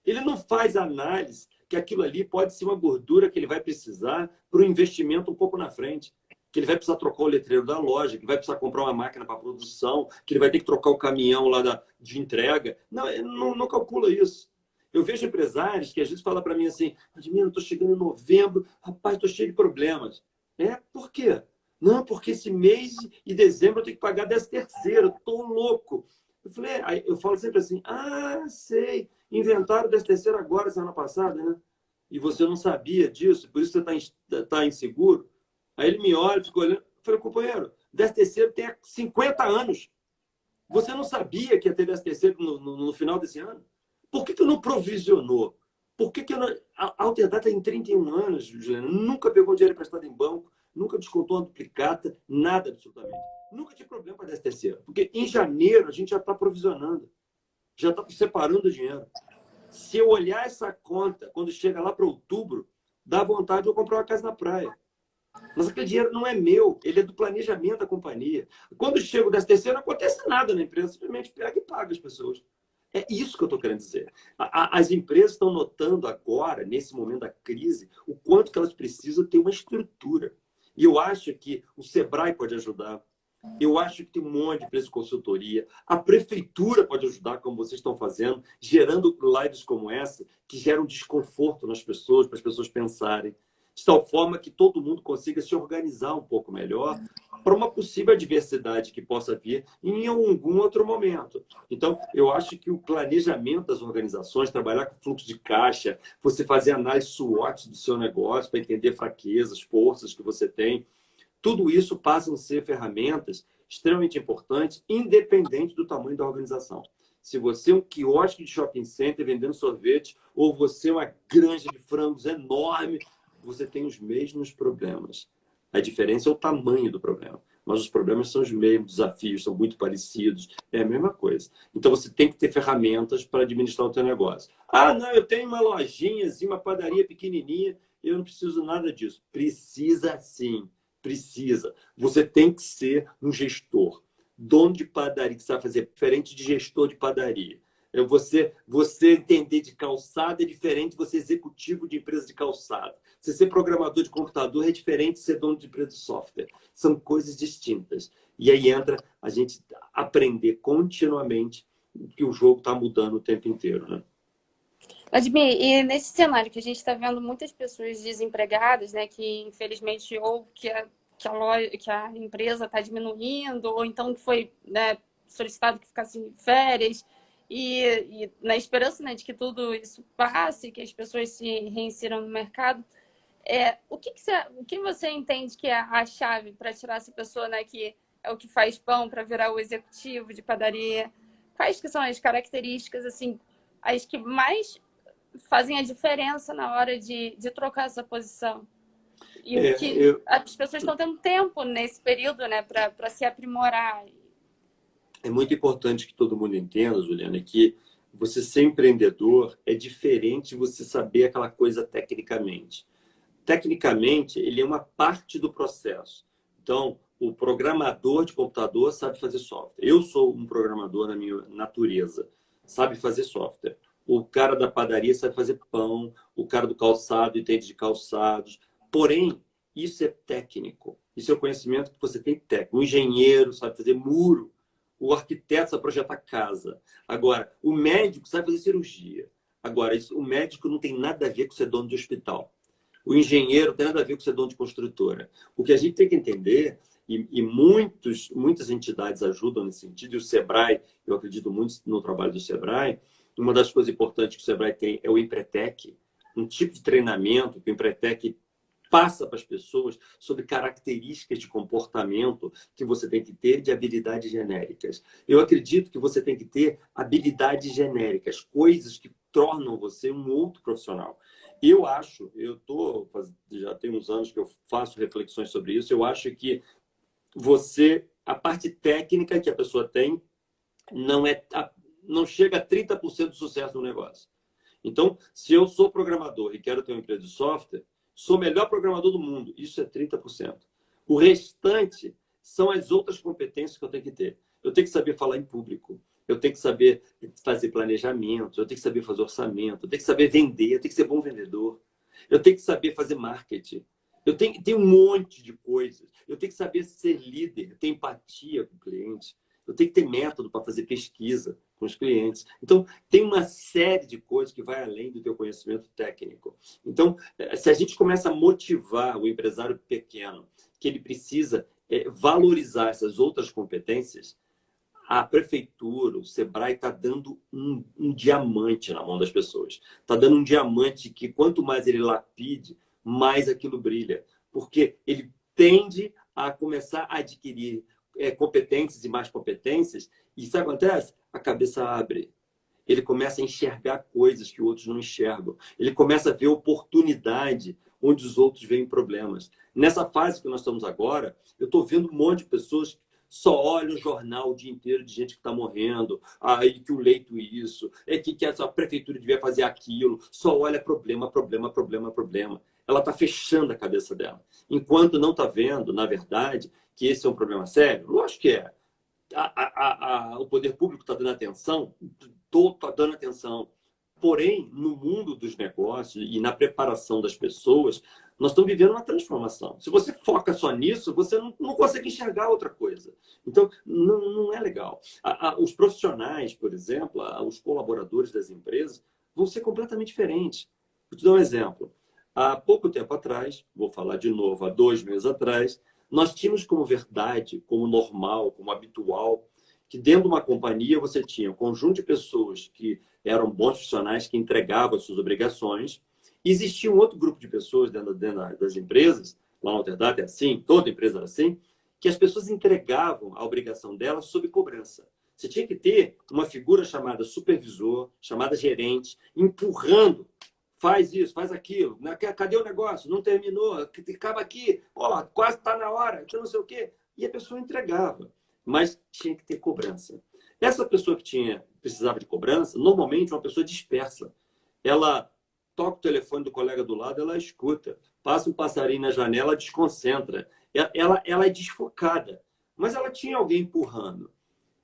Ele não faz análise que aquilo ali pode ser uma gordura que ele vai precisar para um investimento um pouco na frente. Que ele vai precisar trocar o letreiro da loja, que ele vai precisar comprar uma máquina para produção, que ele vai ter que trocar o caminhão lá de entrega. Não, ele não calcula isso. Eu vejo empresários que às vezes falam para mim assim, Admiro, estou chegando em novembro, rapaz, estou cheio de problemas. Por quê? Não, porque esse mês e dezembro eu tenho que pagar 13º, estou louco. Aí eu falo sempre assim, sei, inventaram 13º agora, semana passada, né? E você não sabia disso, por isso você está inseguro. Aí ele me olha, ficou olhando. Eu falei, companheiro, 13º tem há 50 anos. Você não sabia que ia ter 13º no final desse ano? Por que não provisionou? Por que não... A Alterdata tem 31 anos, Juliana, nunca pegou dinheiro emprestado em banco, nunca descontou uma duplicata, nada absolutamente. Nunca tive problema para 13º. Porque em janeiro a gente já está provisionando, já está separando o dinheiro. Se eu olhar essa conta, quando chega lá para outubro, dá vontade de eu comprar uma casa na praia. Mas aquele dinheiro não é meu, ele é do planejamento da companhia. Quando chega o 13º, não acontece nada na empresa, simplesmente pega e paga as pessoas. É isso que eu estou querendo dizer. As empresas estão notando agora, nesse momento da crise, o quanto que elas precisam ter uma estrutura. E eu acho que o Sebrae pode ajudar. Eu acho que tem um monte de empresa de consultoria. A prefeitura pode ajudar, como vocês estão fazendo, gerando lives como essa, que geram desconforto nas pessoas, para as pessoas pensarem. De tal forma que todo mundo consiga se organizar um pouco melhor para uma possível adversidade que possa vir em algum outro momento. Então, eu acho que o planejamento das organizações, trabalhar com fluxo de caixa, você fazer análise SWOT do seu negócio para entender fraquezas, forças que você tem, tudo isso passa a ser ferramentas extremamente importantes, independente do tamanho da organização. Se você é um quiosque de shopping center vendendo sorvete, ou você é uma granja de frangos enorme, você tem os mesmos problemas. A diferença é o tamanho do problema. Mas os problemas são os mesmos, desafios são muito parecidos, é a mesma coisa. Então você tem que ter ferramentas para administrar o seu negócio. Ah, não, eu tenho uma lojinha, uma padaria pequenininha, eu não preciso nada disso. Precisa sim. Precisa. Você tem que ser um gestor. Dono de padaria, que sabe fazer diferente de gestor de padaria. Você entender de calçado é diferente de você executivo de empresa de calçado. Você ser programador de computador é diferente de ser dono de empresa de software. São coisas distintas. E aí entra a gente aprender continuamente que o jogo está mudando o tempo inteiro, né? Vladimir, e nesse cenário que a gente está vendo muitas pessoas desempregadas, né, que infelizmente ou que a empresa está diminuindo, ou então que foi, né, solicitado que ficasse em férias, e na esperança, né, de que tudo isso passe, que as pessoas se reinsiram no mercado, o que você entende que é a chave para tirar essa pessoa, né, que é o que faz pão, para virar o executivo de padaria? Quais que são as características, assim, as que mais fazem a diferença na hora de trocar essa posição? E o que as pessoas estão tendo tempo nesse período, né, para se aprimorar. É muito importante que todo mundo entenda, Juliana, que você ser empreendedor é diferente de você saber aquela coisa tecnicamente. Tecnicamente, ele é uma parte do processo. Então, o programador de computador sabe fazer software. Eu sou um programador na minha natureza, sabe fazer software. O cara da padaria sabe fazer pão, o cara do calçado entende de calçados. Porém, isso é técnico. Isso é o conhecimento que você tem técnico. O engenheiro sabe fazer muro. O arquiteto sabe projetar casa. Agora, o médico sabe fazer cirurgia. Agora, o médico não tem nada a ver com ser dono de hospital. O engenheiro tem nada a ver com ser dono de construtora. O que a gente tem que entender, e muitas entidades ajudam nesse sentido, e o Sebrae, eu acredito muito no trabalho do Sebrae, uma das coisas importantes que o Sebrae tem é o Empretec, um tipo de treinamento que o Empretec passa para as pessoas sobre características de comportamento que você tem que ter de habilidades genéricas. Eu acredito que você tem que ter habilidades genéricas, coisas que tornam você um outro profissional. Já tem uns anos que eu faço reflexões sobre isso, eu acho que a parte técnica que a pessoa tem não chega a 30% do sucesso no negócio. Então, se eu sou programador e quero ter uma empresa de software, sou o melhor programador do mundo, isso é 30%. O restante são as outras competências que eu tenho que ter. Eu tenho que saber falar em público, eu tenho que saber fazer planejamento, eu tenho que saber fazer orçamento, eu tenho que saber vender, eu tenho que ser bom vendedor, eu tenho que saber fazer marketing. Eu tenho um monte de coisas. Eu tenho que saber ser líder, ter empatia com o cliente. Eu tenho que ter método para fazer pesquisa com os clientes. Então, tem uma série de coisas que vai além do teu conhecimento técnico. Então, se a gente começa a motivar o empresário pequeno, que ele precisa valorizar essas outras competências, a prefeitura, o Sebrae está dando um diamante na mão das pessoas. Está dando um diamante que quanto mais ele lapide, mais aquilo brilha. Porque ele tende a começar a adquirir competências e mais competências, e isso acontece? A cabeça abre. Ele começa a enxergar coisas que outros não enxergam. Ele começa a ver oportunidade onde os outros veem problemas. Nessa fase que nós estamos agora, eu estou vendo um monte de pessoas que só olham o jornal o dia inteiro de gente que está morrendo, aí que o leito isso, que a prefeitura devia fazer aquilo, só olha problema, problema, problema, problema. Ela está fechando a cabeça dela. Enquanto não está vendo, na verdade, que esse é um problema sério. Lógico que é. O poder público está dando atenção, todo está dando atenção. Porém, no mundo dos negócios e na preparação das pessoas, nós estamos vivendo uma transformação. Se você foca só nisso, você não consegue enxergar outra coisa. Então, não é legal. Os profissionais, por exemplo, os colaboradores das empresas, vão ser completamente diferentes. Vou te dar um exemplo. Há pouco tempo atrás, vou falar de novo, há 2 meses atrás, nós tínhamos como verdade, como normal, como habitual, que dentro de uma companhia você tinha um conjunto de pessoas que eram bons profissionais, que entregavam as suas obrigações. E existia um outro grupo de pessoas dentro das empresas, lá na Alterdata é assim, toda empresa era assim, que as pessoas entregavam a obrigação delas sob cobrança. Você tinha que ter uma figura chamada supervisor, chamada gerente, empurrando. Faz isso, faz aquilo. Cadê o negócio? Não terminou. Acaba aqui. Ó, quase está na hora. Então não sei o quê. E a pessoa entregava. Mas tinha que ter cobrança. Essa pessoa que precisava de cobrança, normalmente é uma pessoa dispersa. Ela toca o telefone do colega do lado, ela escuta. Passa um passarinho na janela, desconcentra. Ela é desfocada. Mas ela tinha alguém empurrando.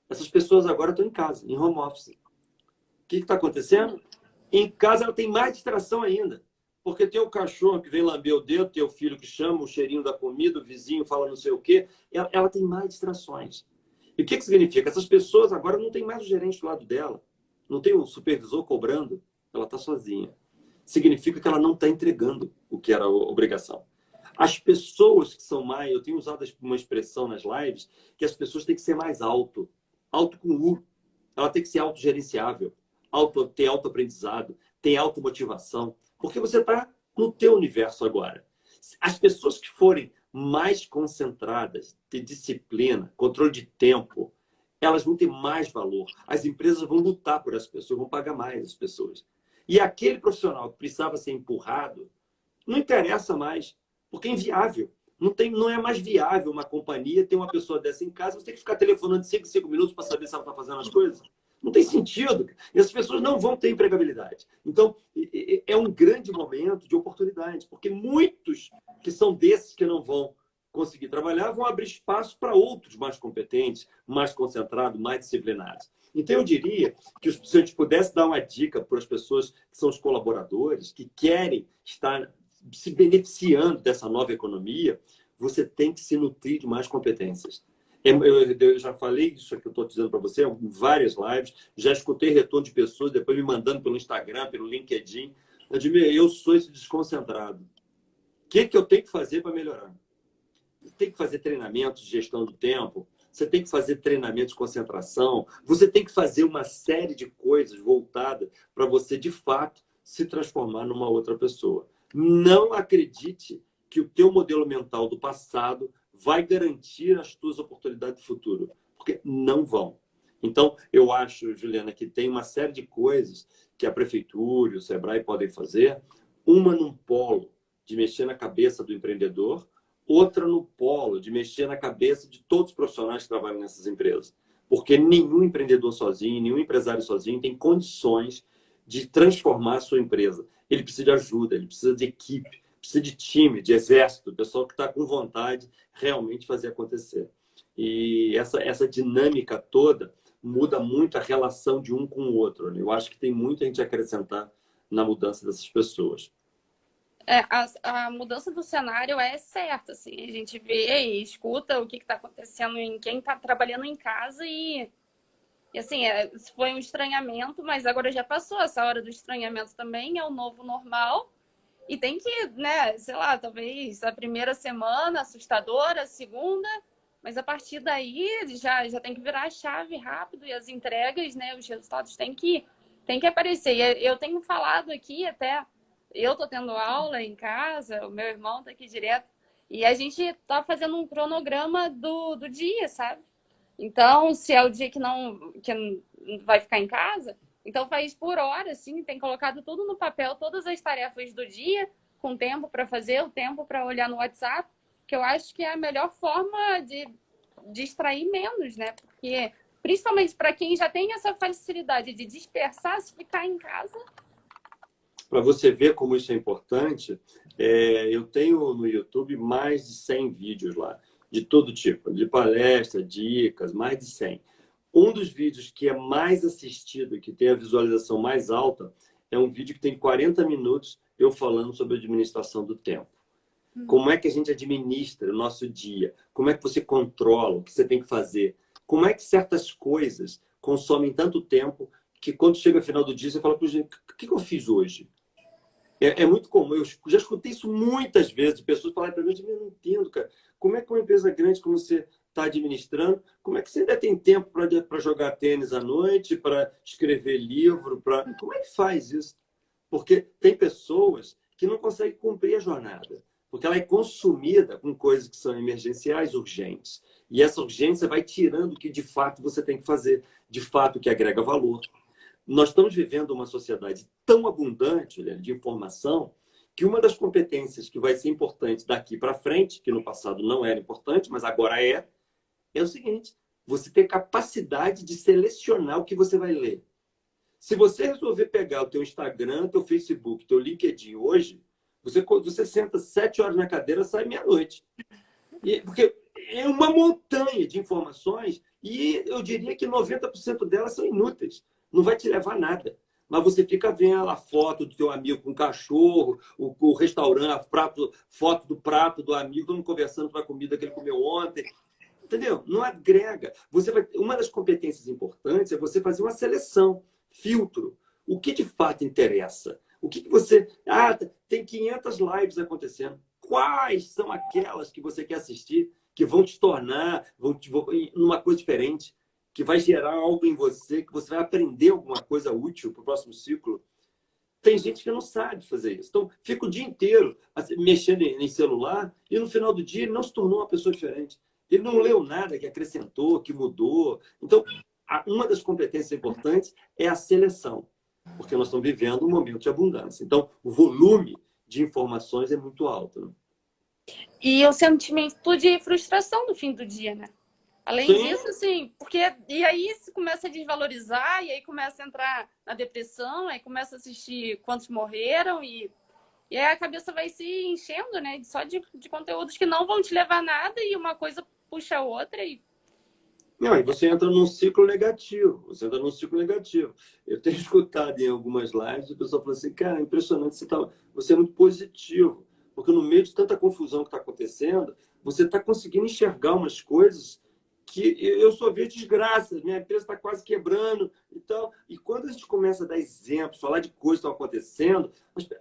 Essas pessoas agora estão em casa, em home office. O que está acontecendo? Em casa ela tem mais distração ainda. Porque tem o cachorro que vem lamber o dedo, tem o filho que chama, o cheirinho da comida, o vizinho fala não sei o quê. Ela tem mais distrações. E o que significa? Essas pessoas agora não tem mais o gerente do lado dela. Não tem o supervisor cobrando. Ela está sozinha. Significa que ela não está entregando o que era a obrigação. As pessoas que são mais... Eu tenho usado uma expressão nas lives que as pessoas têm que ser mais alto. Alto com U. Ela tem que ser autogerenciável. Ter autoaprendizado, ter automotivação, porque você está no teu universo agora. As pessoas que forem mais concentradas, ter disciplina, controle de tempo, elas vão ter mais valor. As empresas vão lutar por essas pessoas, vão pagar mais as pessoas. E aquele profissional que precisava ser empurrado, não interessa mais, porque é inviável. Não é mais viável uma companhia ter uma pessoa dessa em casa, você tem que ficar telefonando de 5 em 5 minutos para saber se ela está fazendo as coisas. Não tem sentido. E essas pessoas não vão ter empregabilidade. Então, é um grande momento de oportunidade, porque muitos que são desses que não vão conseguir trabalhar vão abrir espaço para outros mais competentes, mais concentrados, mais disciplinados. Então, eu diria que se a gente pudesse dar uma dica para as pessoas que são os colaboradores, que querem estar se beneficiando dessa nova economia, você tem que se nutrir de mais competências. Eu já falei isso que eu estou dizendo para você em várias lives, já escutei retorno de pessoas, depois me mandando pelo Instagram, pelo LinkedIn. Eu sou esse desconcentrado. O que eu tenho que fazer para melhorar? Você tem que fazer treinamentos de gestão do tempo, você tem que fazer treinamento de concentração, você tem que fazer uma série de coisas voltadas para você, de fato, se transformar numa outra pessoa. Não acredite que o teu modelo mental do passado vai garantir as tuas oportunidades do futuro, porque não vão. Então, eu acho, Juliana, que tem uma série de coisas que a prefeitura e o Sebrae podem fazer, uma num polo de mexer na cabeça do empreendedor, outra no polo de mexer na cabeça de todos os profissionais que trabalham nessas empresas. Porque nenhum empreendedor sozinho, nenhum empresário sozinho tem condições de transformar a sua empresa. Ele precisa de ajuda, ele precisa de equipe, precisa de time, de exército, pessoal que está com vontade realmente de fazer acontecer. E essa dinâmica toda muda muito a relação de um com o outro. Né? Eu acho que tem muito a gente acrescentar na mudança dessas pessoas. A mudança do cenário é certa, assim, a gente vê e escuta o que está acontecendo em quem está trabalhando em casa e assim, foi um estranhamento, mas agora já passou essa hora do estranhamento também, é o novo normal. E tem que, né, sei lá, talvez a primeira semana assustadora, a segunda, mas a partir daí já tem que virar a chave rápido e as entregas, né, os resultados têm que aparecer. E eu tenho falado aqui até, eu tô tendo aula em casa, o meu irmão tá aqui direto, E a gente tá fazendo um cronograma do dia, sabe? Então, se é o dia que não vai ficar em casa, então faz por hora, assim, tem colocado tudo no papel, todas as tarefas do dia, com tempo para fazer, o tempo para olhar no WhatsApp, que eu acho que é a melhor forma de distrair menos, né? Porque, principalmente para quem já tem essa facilidade de dispersar, se ficar em casa. Para você ver como isso é importante, eu tenho no YouTube mais de 100 vídeos lá, de todo tipo, de palestra, dicas, mais de 100. Um dos vídeos que é mais assistido, que tem a visualização mais alta, é um vídeo que tem 40 minutos eu falando sobre a administração do tempo. Como é que a gente administra o nosso dia? Como é que você controla o que você tem que fazer? Como é que certas coisas consomem tanto tempo que quando chega o final do dia você fala, o que eu fiz hoje? É muito comum, eu já escutei isso muitas vezes, de pessoas falarem para mim, eu não entendo, cara. Como é que uma empresa grande como você está administrando, como é que você ainda tem tempo para jogar tênis à noite, para escrever livro, como é que faz isso? Porque tem pessoas que não conseguem cumprir a jornada, porque ela é consumida com coisas que são emergenciais, urgentes. E essa urgência vai tirando o que de fato você tem que fazer, de fato que agrega valor. Nós estamos vivendo uma sociedade tão abundante, né, de informação, que uma das competências que vai ser importante daqui para frente, que no passado não era importante, mas agora é o seguinte: você ter capacidade de selecionar o que você vai ler. Se você resolver pegar o teu Instagram, teu Facebook, teu LinkedIn hoje, você senta 7 horas na cadeira, sai meia-noite. Porque é uma montanha de informações e eu diria que 90% delas são inúteis. Não vai te levar a nada. Mas você fica vendo a foto do teu amigo com o cachorro, o restaurante, foto do prato do amigo, todo mundo conversando com a comida que ele comeu ontem. Entendeu? Não agrega. Uma das competências importantes é você fazer uma seleção, filtro. O que de fato interessa? O que você... Ah, tem 500 lives acontecendo. Quais são aquelas que você quer assistir que vão te tornar numa coisa diferente, que vai gerar algo em você, que você vai aprender alguma coisa útil para o próximo ciclo? Tem gente que não sabe fazer isso. Então, fica o dia inteiro assim, mexendo em celular e no final do dia ele não se tornou uma pessoa diferente. Ele não leu nada que acrescentou, que mudou. Então, uma das competências importantes é a seleção, porque nós estamos vivendo um momento de abundância. Então, o volume de informações é muito alto. Né? E o sentimento de frustração no fim do dia, né? Além Sim. disso, assim, porque e aí se começa a desvalorizar, e aí começa a entrar na depressão, aí começa a assistir quantos morreram, e aí a cabeça vai se enchendo, né? Só de conteúdos que não vão te levar a nada, e uma coisa puxa a outra, e Não, e você entra num ciclo negativo. Você entra num ciclo negativo. Eu tenho escutado em algumas lives, o pessoal fala assim, cara, impressionante, você é muito positivo. Porque no meio de tanta confusão que está acontecendo, você está conseguindo enxergar umas coisas que eu só vejo desgraças. Minha empresa está quase quebrando e tal. E quando a gente começa a dar exemplos, falar de coisas que estão acontecendo,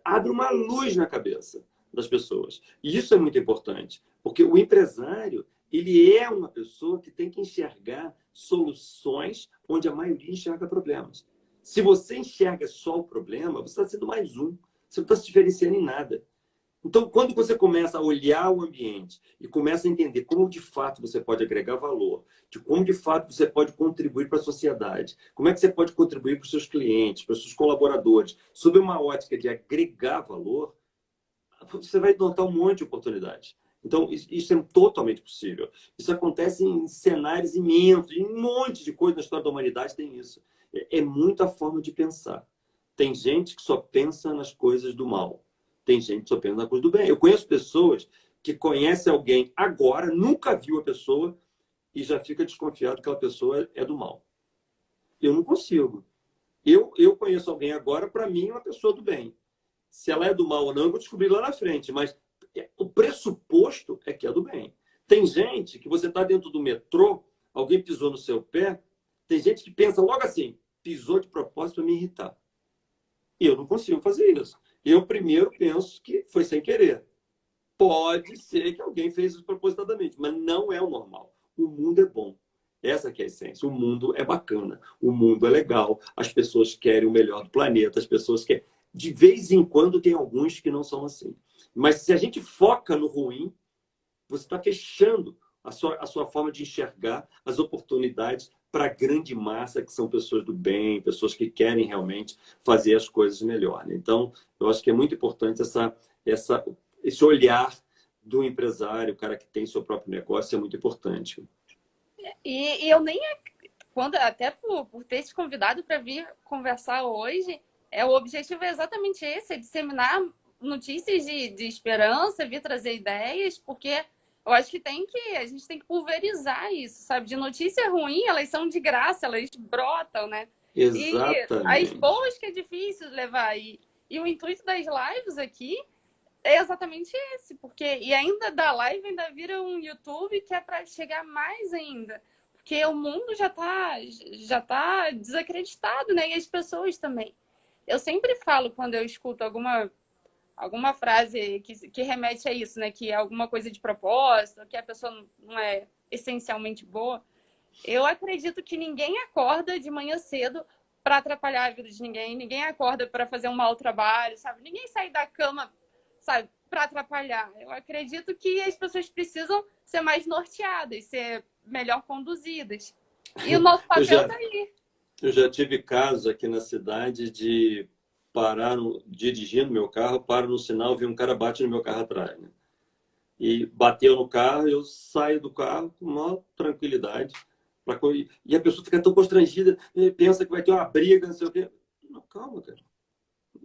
abre uma luz na cabeça das pessoas. E isso é muito importante. Porque o empresário, ele é uma pessoa que tem que enxergar soluções onde a maioria enxerga problemas. Se você enxerga só o problema, você está sendo mais um. Você não está se diferenciando em nada. Então, quando você começa a olhar o ambiente e começa a entender como de fato você pode agregar valor, de como de fato você pode contribuir para a sociedade, como é que você pode contribuir para os seus clientes, para os seus colaboradores, sob uma ótica de agregar valor, você vai notar um monte de oportunidades. Então, isso é totalmente possível. Isso acontece em cenários imensos, em um monte de coisas na história da humanidade tem isso. É muita forma de pensar. Tem gente que só pensa nas coisas do mal. Tem gente que só pensa nas coisas do bem. Eu conheço pessoas que conhecem alguém agora, nunca viu a pessoa e já fica desconfiado que aquela pessoa é do mal. Eu não consigo. Eu conheço alguém agora, para mim, é uma pessoa do bem. Se ela é do mal ou não, eu vou descobrir lá na frente. Mas o pressuposto é que é do bem. Tem gente que você está dentro do metrô, alguém pisou no seu pé, tem gente que pensa logo assim, pisou de propósito para me irritar. E eu não consigo fazer isso. Eu primeiro penso que foi sem querer. Pode ser que alguém fez isso propositadamente, mas não é o normal. O mundo é bom. Essa que é a essência. O mundo é bacana. O mundo é legal. As pessoas querem o melhor do planeta. As pessoas querem... De vez em quando tem alguns que não são assim. Mas se a gente foca no ruim, você está fechando a sua forma de enxergar as oportunidades para a grande massa, que são pessoas do bem, pessoas que querem realmente fazer as coisas melhor, né? Então, eu acho que é muito importante esse olhar do empresário, o cara que tem seu próprio negócio, é muito importante. E eu nem, quando até por ter te convidado para vir conversar hoje, o objetivo é exatamente esse, é disseminar notícias de esperança, vir trazer ideias, porque eu acho que a gente tem que pulverizar isso, sabe? De notícia ruim, elas são de graça, elas brotam, né? E as Exatamente. boas que é difícil levar. E o intuito das lives aqui é exatamente esse, porque e ainda da live ainda vira um YouTube que é para chegar mais ainda, porque o mundo já tá desacreditado, né? E as pessoas também. Eu sempre falo quando eu escuto alguma frase que remete a isso, né? Que é alguma coisa de propósito, que a pessoa não é essencialmente boa. Eu acredito que ninguém acorda de manhã cedo para atrapalhar a vida de ninguém, ninguém acorda para fazer um mau trabalho, sabe? Ninguém sai da cama, sabe, para atrapalhar. Eu acredito que as pessoas precisam ser mais norteadas, ser melhor conduzidas. E o nosso Eu papel já, tá aí. eu já tive casos aqui na cidade de parar dirigindo meu carro, paro no sinal, vi um cara bate no meu carro atrás, né? E bateu no carro, eu saio do carro com maior tranquilidade. E a pessoa fica tão constrangida, pensa que vai ter uma briga, não sei o quê. Não, calma, cara.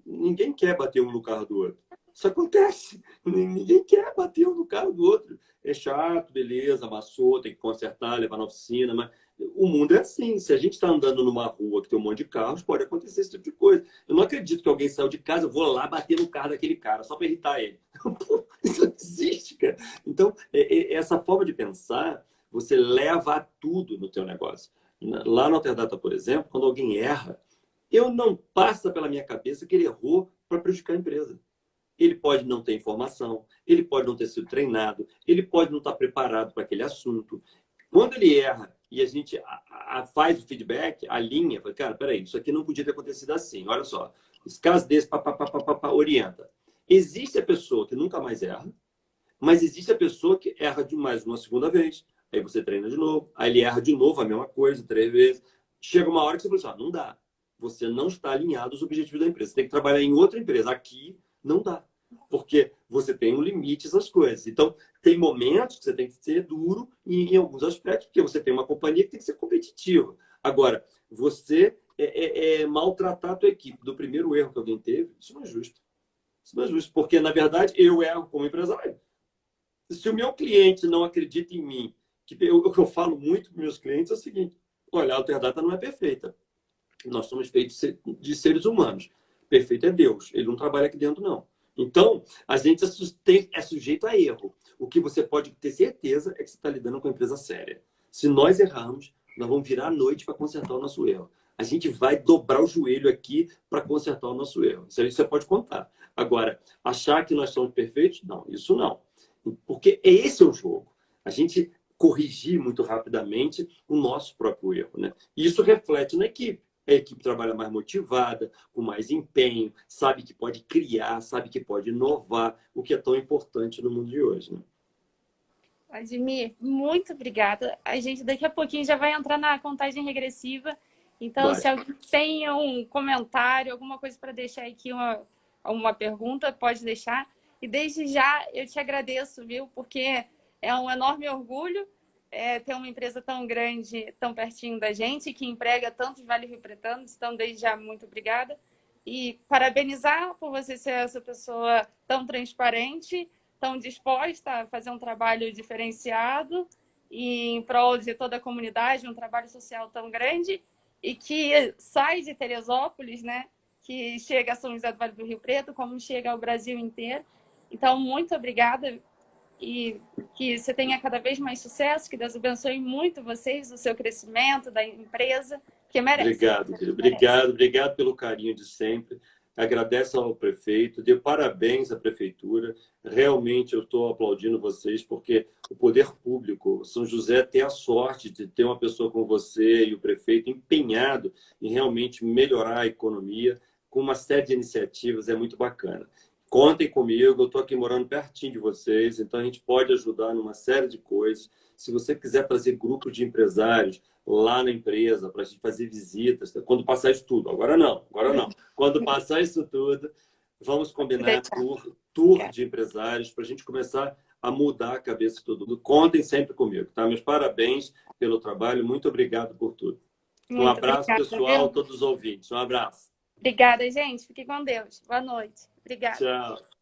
Ninguém quer bater um no carro do outro. Isso acontece. Ninguém quer bater um no carro do outro. É chato, beleza, amassou, tem que consertar, levar na oficina, mas o mundo é assim. Se a gente está andando numa rua que tem um monte de carros, pode acontecer esse tipo de coisa. Eu não acredito que alguém saiu de casa, eu vou lá bater no carro daquele cara, só para irritar ele. Pô, isso não existe, cara. Então, essa forma de pensar, você leva a tudo no teu negócio. Lá no Alterdata, por exemplo, quando alguém erra, eu não passa pela minha cabeça que ele errou para prejudicar a empresa. Ele pode não ter informação, ele pode não ter sido treinado, ele pode não estar preparado para aquele assunto. Quando ele erra e a gente faz o feedback, a linha, fala, cara, peraí, isso aqui não podia ter acontecido assim. Olha só, esse caso desse, orienta. Existe a pessoa que nunca mais erra, mas existe a pessoa que erra demais uma segunda vez. Aí você treina de novo, aí ele erra de novo a mesma coisa, 3 vezes. Chega uma hora que você fala assim, não dá. Você não está alinhado aos objetivos da empresa. Você tem que trabalhar em outra empresa. Aqui não dá. Porque você tem um limite às coisas. Então, tem momentos que você tem que ser duro em alguns aspectos, porque você tem uma companhia que tem que ser competitiva. Agora, você maltratar a tua equipe do primeiro erro que alguém teve, isso não é justo. Isso não é justo, porque, na verdade, eu erro como empresário. Se o meu cliente não acredita em mim, o que eu falo muito para meus clientes é o seguinte: olha, a Alterdata não é perfeita. Nós somos feitos de seres humanos. Perfeito é Deus. Ele não trabalha aqui dentro, não. Então, a gente é sujeito a erro. O que você pode ter certeza é que você está lidando com uma empresa séria. Se nós errarmos, nós vamos virar a noite para consertar o nosso erro. A gente vai dobrar o joelho aqui para consertar o nosso erro. Isso aí você pode contar. Agora, achar que nós somos perfeitos? Não, isso não. Porque esse é o jogo. A gente corrigir muito rapidamente o nosso próprio erro, né? E isso reflete na equipe. A equipe trabalha mais motivada, com mais empenho, sabe que pode criar, sabe que pode inovar, o que é tão importante no mundo de hoje, né? Admir, muito obrigada. A gente daqui a pouquinho já vai entrar na contagem regressiva. Então, Vai. se alguém tem um comentário, alguma coisa para deixar aqui, uma pergunta, pode deixar. E desde já eu te agradeço, viu? Porque é um enorme orgulho ter uma empresa tão grande, tão pertinho da gente, que emprega tantos vale-rio-pretanos. Então, desde já, muito obrigada. E parabenizar por você ser essa pessoa tão transparente, tão disposta a fazer um trabalho diferenciado e em prol de toda a comunidade, um trabalho social tão grande e que sai de Teresópolis, né? Que chega a São José do Vale do Rio Preto, como chega ao Brasil inteiro. Então, muito obrigada e que você tenha cada vez mais sucesso, que Deus abençoe muito vocês, o seu crescimento da empresa, que merece. Obrigado, querido. Merece. Obrigado pelo carinho de sempre. Agradeço ao prefeito, dê parabéns à prefeitura. Realmente eu estou aplaudindo vocês, porque o poder público, São José, tem a sorte de ter uma pessoa como você e o prefeito empenhado em realmente melhorar a economia, com uma série de iniciativas, é muito bacana. Contem comigo, eu estou aqui morando pertinho de vocês, então a gente pode ajudar numa série de coisas. Se você quiser trazer grupos de empresários lá na empresa para a gente fazer visitas, quando passar isso tudo, agora não, agora não. Quando passar isso tudo, vamos combinar Deixar. tour de empresários para a gente começar a mudar a cabeça de todo mundo. Contem sempre comigo, tá? Meus parabéns pelo trabalho, muito obrigado por tudo. Um Muito abraço, obrigada, pessoal, viu? todos os ouvintes. Um abraço. Obrigada, gente. Fique com Deus. Boa noite. Obrigada. Tchau.